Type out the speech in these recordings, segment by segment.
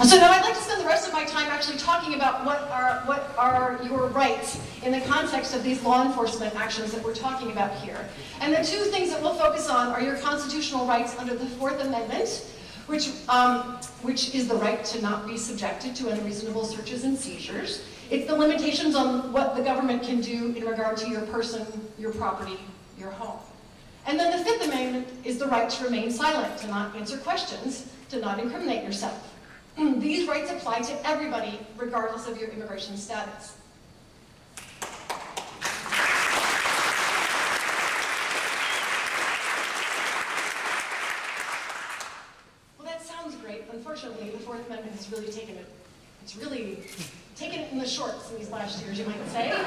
So now I'd like to spend the rest of my time actually talking about what are your rights in the context of these law enforcement actions that we're talking about here. And the two things that we'll focus on are your constitutional rights under the Fourth Amendment, which is the right to not be subjected to unreasonable searches and seizures. It's the limitations on what the government can do in regard to your person, your property, your home. And then the Fifth Amendment is the right to remain silent, to not answer questions, to not incriminate yourself. These rights apply to everybody, regardless of your immigration status. Well, that sounds great. Unfortunately, the Fourth Amendment has really taken it. It's really taken it in the shorts in these last years, you might say. The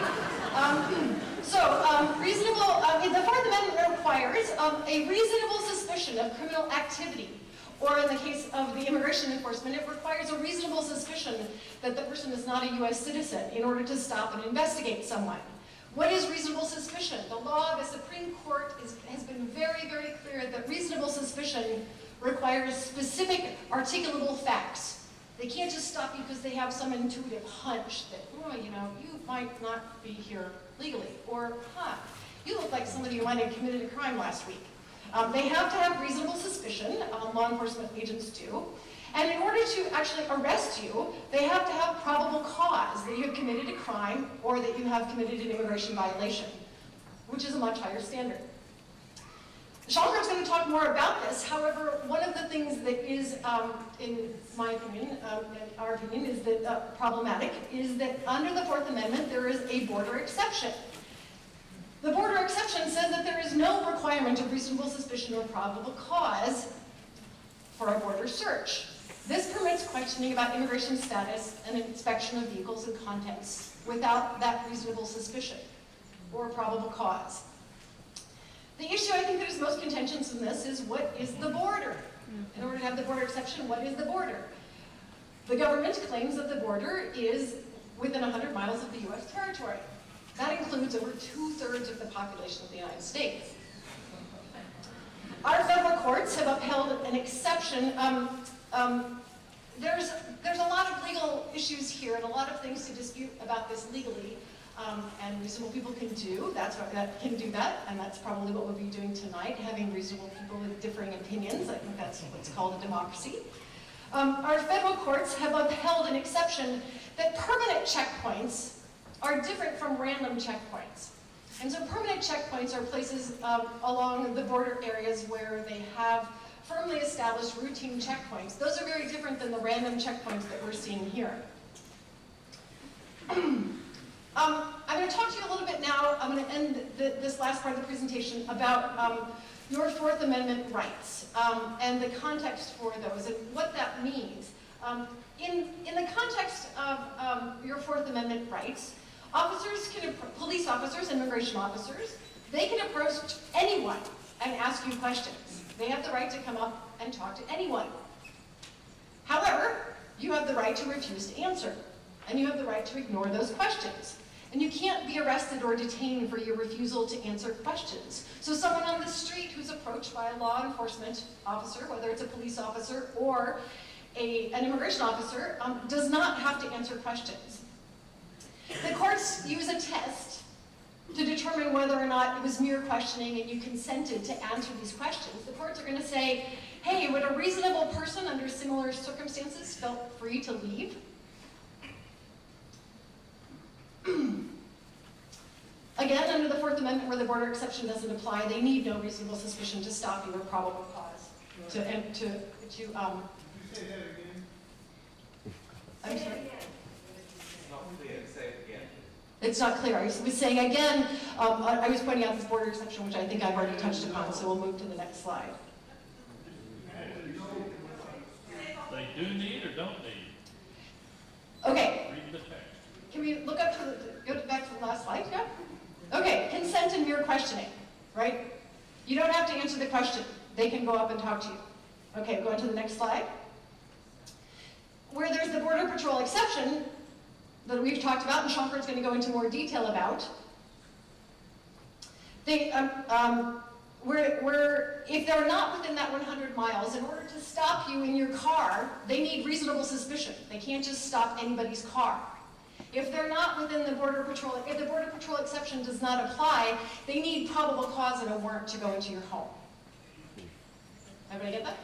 Fourth Amendment requires a reasonable suspicion of criminal activity. Or in the case of the immigration enforcement, it requires a reasonable suspicion that the person is not a U.S. citizen in order to stop and investigate someone. What is reasonable suspicion? The law of the Supreme Court has been very, very clear that reasonable suspicion requires specific, articulable facts. They can't just stop you because they have some intuitive hunch that, oh, you know, you might not be here legally. Or, you look like somebody who might have committed a crime last week. They have to have reasonable suspicion, law enforcement agents do, and in order to actually arrest you, they have to have probable cause that you have committed a crime or that you have committed an immigration violation, which is a much higher standard. Chimacum is going to talk more about this. However, one of the things that is, in my opinion, and our opinion, is that problematic, is that under the Fourth Amendment there is a border exception. The border exception says that there is no requirement of reasonable suspicion or probable cause for a border search. This permits questioning about immigration status and inspection of vehicles and contents without that reasonable suspicion or probable cause. The issue I think that is most contentious in this is what is the border? In order to have the border exception, what is the border? The government claims that the border is within 100 miles of the U.S. territory. That includes over 2/3 of the population of the United States. Our federal courts have upheld an exception. There's a lot of legal issues here and a lot of things to dispute about this legally, and reasonable people can do that, and that's probably what we'll be doing tonight, having reasonable people with differing opinions. I think that's what's called a democracy. Our federal courts have upheld an exception that permanent checkpoints are different from random checkpoints. And so permanent checkpoints are places along the border areas where they have firmly established routine checkpoints. Those are very different than the random checkpoints that we're seeing here. I'm going to talk to you a little bit now. I'm going to end this last part of the presentation about your Fourth Amendment rights and the context for those and what that means. In the context of your Fourth Amendment rights, police officers, immigration officers, they can approach anyone and ask you questions. They have the right to come up and talk to anyone. However, you have the right to refuse to answer, and you have the right to ignore those questions. And you can't be arrested or detained for your refusal to answer questions. So someone on the street who's approached by a law enforcement officer, whether it's a police officer or an immigration officer, does not have to answer questions. The courts use a test to determine whether or not it was mere questioning and you consented to answer these questions. The courts are going to say, hey, would a reasonable person under similar circumstances felt free to leave? Again, under the Fourth Amendment, where the border exception doesn't apply, they need no reasonable suspicion to stop you or probable cause to say that again. I'm sorry? It's not clear. I was saying again, I was pointing out this border exception, which I think I've already touched upon, so we'll move to the next slide. They do need or don't need? Okay. Read the text. Can we look up to go back to the last slide? Yeah? Okay, consent and mere questioning, right? You don't have to answer the question. They can go up and talk to you. Okay, go on to the next slide. Where there's the Border Patrol exception that we've talked about, and Chimacum is going to go into more detail about, if they're not within that 100 miles, in order to stop you in your car, they need reasonable suspicion. They can't just stop anybody's car. If they're not within the Border Patrol, if the Border Patrol exception does not apply, they need probable cause and a warrant to go into your home. Everybody get that?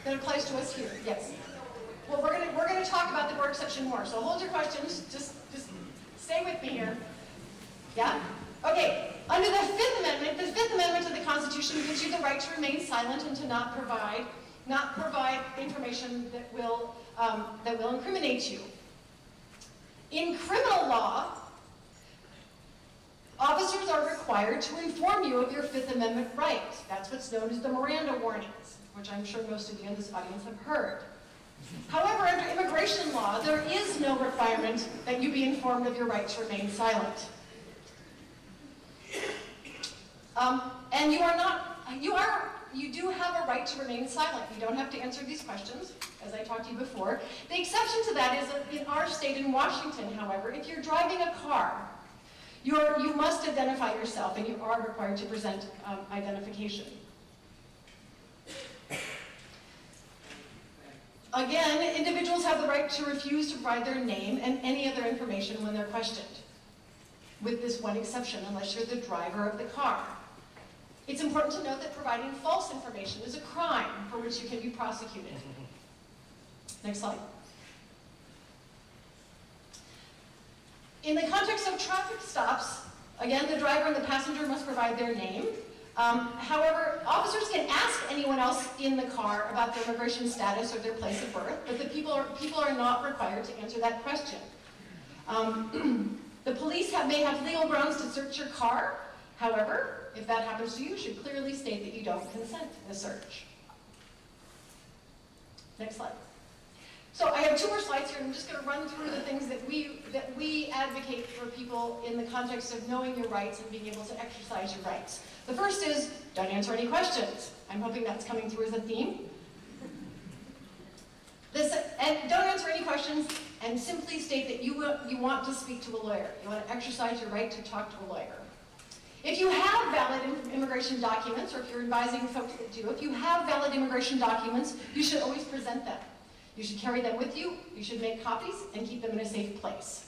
That applies to us here, yes. Well, we're gonna talk about the border exception more, so hold your questions, just stay with me here. Yeah? Okay, under the Fifth Amendment to the Constitution gives you the right to remain silent and to not provide information that will incriminate you. In criminal law, officers are required to inform you of your Fifth Amendment right. That's what's known as the Miranda warnings, which I'm sure most of you in this audience have heard. However, under immigration law, there is no requirement that you be informed of your right to remain silent. And you do have a right to remain silent. You don't have to answer these questions, as I talked to you before. The exception to that is that in our state, in Washington, however, if you're driving a car, you must identify yourself, and you are required to present identification. Again, individuals have the right to refuse to provide their name and any other information when they're questioned, with this one exception, unless you're the driver of the car. It's important to note that providing false information is a crime for which you can be prosecuted. Next slide. In the context of traffic stops, again, the driver and the passenger must provide their name. However, officers can ask anyone else in the car about their immigration status or their place of birth, but the people are not required to answer that question. The police may have legal grounds to search your car. However, if that happens to you, you should clearly state that you don't consent to the search. Next slide. So I have two more slides here. I'm just going to run through the things that we advocate for people in the context of knowing your rights and being able to exercise your rights. The first is, don't answer any questions. I'm hoping that's coming through as a theme. And don't answer any questions, and simply state that you want to speak to a lawyer. You want to exercise your right to talk to a lawyer. If you have valid immigration documents, or if you're advising folks that do, if you have valid immigration documents, you should always present them. You should carry them with you, you should make copies, and keep them in a safe place.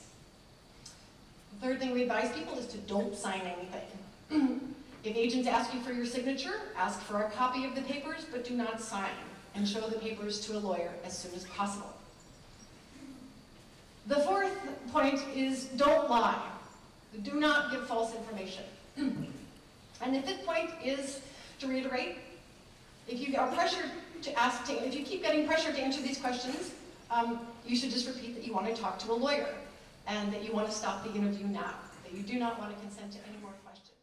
The third thing we advise people is to don't sign anything. If agents ask you for your signature, ask for a copy of the papers, but do not sign, and show the papers to a lawyer as soon as possible. The fourth point is don't lie. Do not give false information. And the fifth point is, to reiterate, if you are pressured if you keep getting pressured to answer these questions, you should just repeat that you want to talk to a lawyer, and that you want to stop the interview now, that you do not want to consent to any more questions.